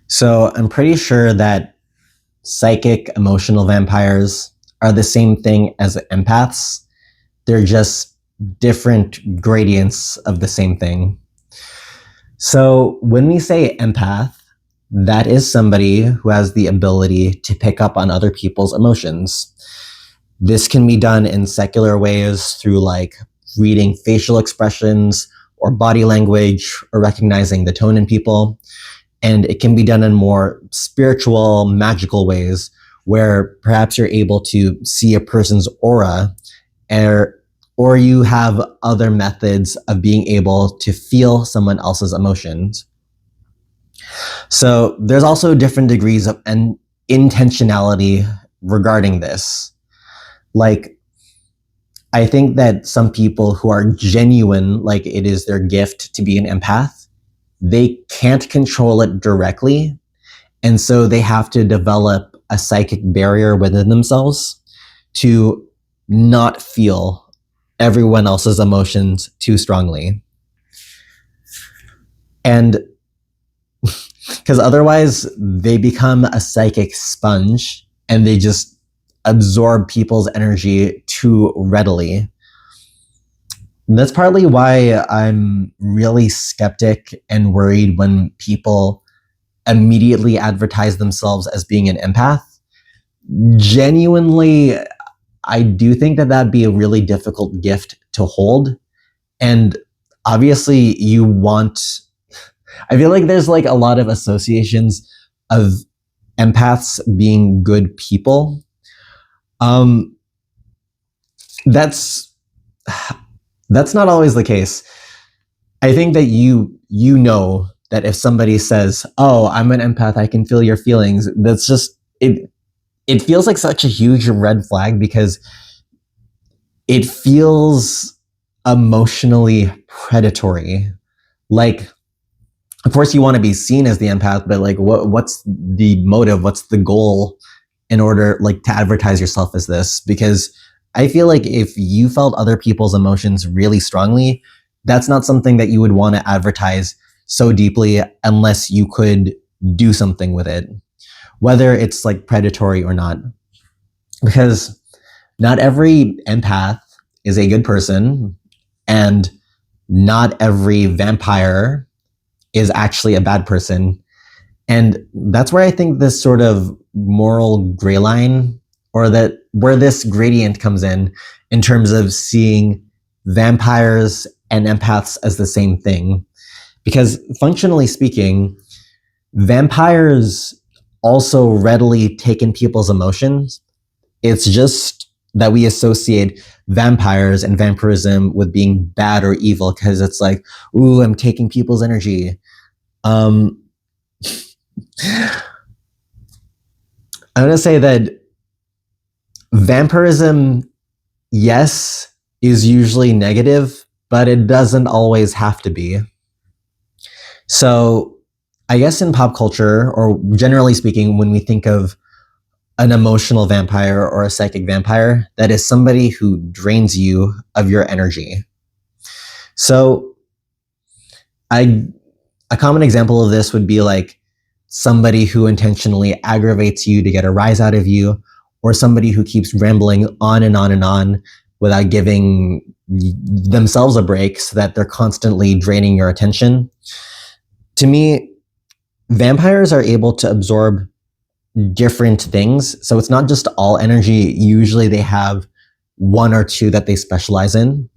So I'm pretty sure that psychic emotional vampires are the same thing as empaths. They're just different gradients of the same thing. So when we say empath, that is somebody who has the ability to pick up on other people's emotions. This can be done in secular ways through like reading facial expressions or body language or recognizing the tone in people. And it can be done in more spiritual, magical ways where perhaps you're able to see a person's aura, or you have other methods of being able to feel someone else's emotions. So there's also different degrees of intentionality regarding this. Like, I think that some people who are genuine, like it is their gift to be an empath, they can't control it directly. And so they have to develop a psychic barrier within themselves to not feel everyone else's emotions too strongly. And because otherwise they become a psychic sponge and they just absorb people's energy too readily. And that's partly why I'm really skeptic and worried when people immediately advertise themselves as being an empath. Genuinely, I do think that that'd be a really difficult gift to hold. And obviously I feel like there's like a lot of associations of empaths being good people. That's not always the case. I think that you know that if somebody says, "Oh, I'm an empath, I can feel your feelings," that's just it feels like such a huge red flag because it feels emotionally predatory. Like, of course you want to be seen as the empath, but like what's the motive? What's the goal in order like to advertise yourself as this? Because I feel like if you felt other people's emotions really strongly, that's not something that you would want to advertise so deeply unless you could do something with it, whether it's like predatory or not. Because not every empath is a good person, and not every vampire is actually a bad person. And that's where I think this sort of moral gray line, or that where this gradient comes in terms of seeing vampires and empaths as the same thing. Because functionally speaking, vampires also readily take in people's emotions. It's just that we associate vampires and vampirism with being bad or evil because it's like, ooh, I'm taking people's energy. I'm going to say that vampirism, yes, is usually negative, but it doesn't always have to be. So I guess in pop culture, or generally speaking, when we think of an emotional vampire or a psychic vampire, that is somebody who drains you of your energy. So a common example of this would be like somebody who intentionally aggravates you to get a rise out of you, or somebody who keeps rambling on and on and on without giving themselves a break so that they're constantly draining your attention. To me, vampires are able to absorb different things. So it's not just all energy. Usually they have one or two that they specialize in.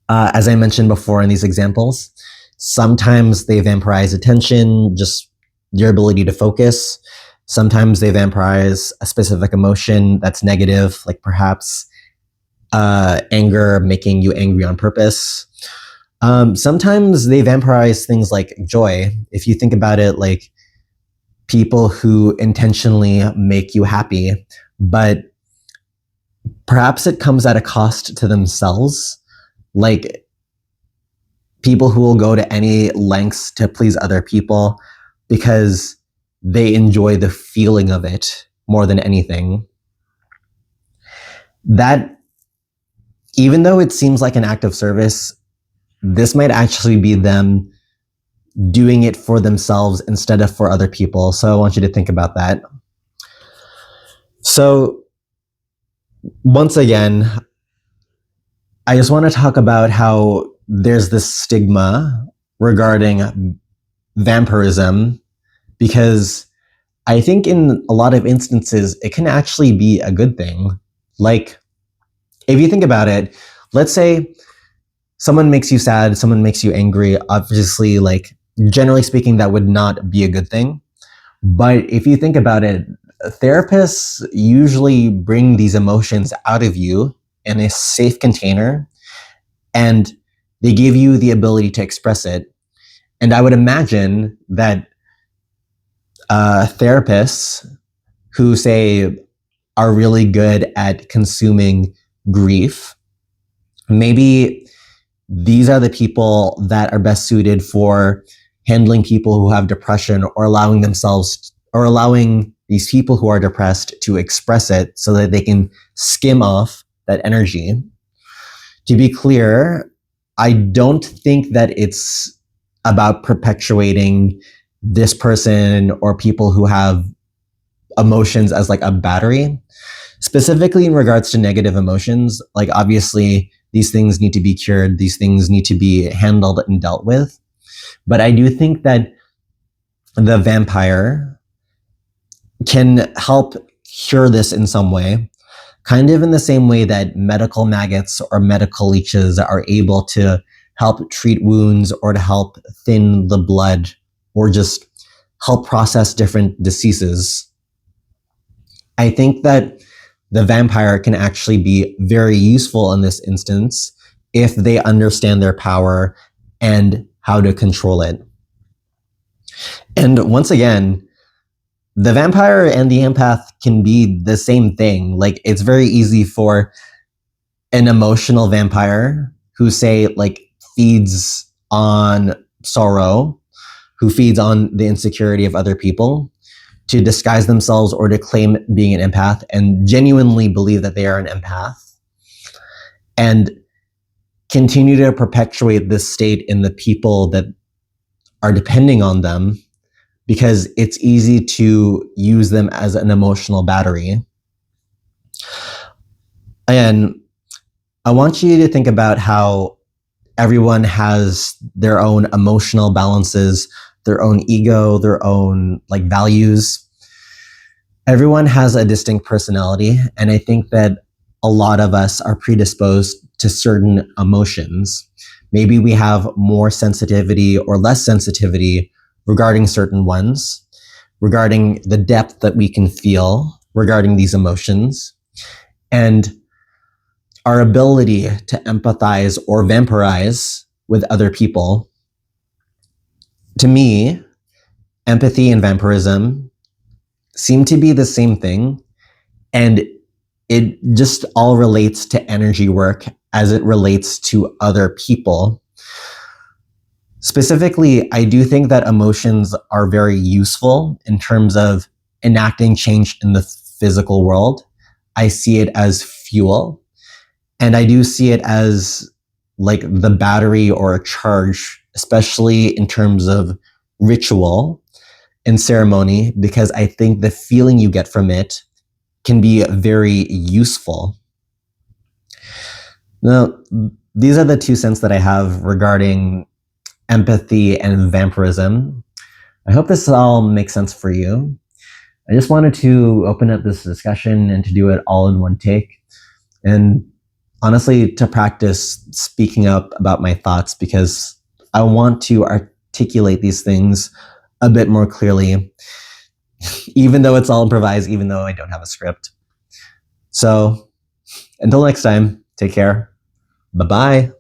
As I mentioned before in these examples, sometimes they vampirize attention, just your ability to focus. Sometimes they vampirize a specific emotion that's negative, like perhaps anger, making you angry on purpose. Sometimes they vampirize things like joy. If you think about it, like people who intentionally make you happy, but perhaps it comes at a cost to themselves. Like people who will go to any lengths to please other people because they enjoy the feeling of it more than anything. That, even though it seems like an act of service, this might actually be them doing it for themselves instead of for other people. So I want you to think about that. So once again, I just want to talk about how there's this stigma regarding vampirism, because I think in a lot of instances, it can actually be a good thing. Like, if you think about it, let's say someone makes you sad, someone makes you angry. Obviously, like, generally speaking, that would not be a good thing. But if you think about it, therapists usually bring these emotions out of you in a safe container, and they give you the ability to express it. And I would imagine that therapists who say are really good at consuming grief, maybe these are the people that are best suited for handling people who have depression, or allowing these people who are depressed to express it so that they can skim off that energy. To be clear, I don't think that it's about perpetuating this person or people who have emotions as like a battery. Specifically in regards to negative emotions, like, obviously these things need to be cured, these things need to be handled and dealt with. But I do think that the vampire can help cure this in some way, kind of in the same way that medical maggots or medical leeches are able to help treat wounds, or to help thin the blood, or just help process different diseases. I think that the vampire can actually be very useful in this instance if they understand their power and how to control it. And once again, the vampire and the empath can be the same thing. Like, it's very easy for an emotional vampire who, say, like, feeds on sorrow, who feeds on the insecurity of other people, to disguise themselves or to claim being an empath and genuinely believe that they are an empath, and continue to perpetuate this state in the people that are depending on them, because it's easy to use them as an emotional battery. And I want you to think about how everyone has their own emotional balances, their own ego, their own like values. Everyone has a distinct personality, and I think that a lot of us are predisposed to certain emotions. Maybe we have more sensitivity or less sensitivity regarding certain ones, regarding the depth that we can feel regarding these emotions, and our ability to empathize or vampirize with other people. To me, empathy and vampirism seem to be the same thing, and it just all relates to energy work as it relates to other people. Specifically, I do think that emotions are very useful in terms of enacting change in the physical world. I see it as fuel, and I do see it as like the battery or a charge, especially in terms of ritual and ceremony, because I think the feeling you get from it can be very useful. Now, these are the 2 cents that I have regarding empathy and vampirism. I hope this all makes sense for you. I just wanted to open up this discussion and to do it all in one take. And honestly, to practice speaking up about my thoughts, because I want to articulate these things a bit more clearly, even though it's all improvised, even though I don't have a script. So until next time, take care. Bye-bye.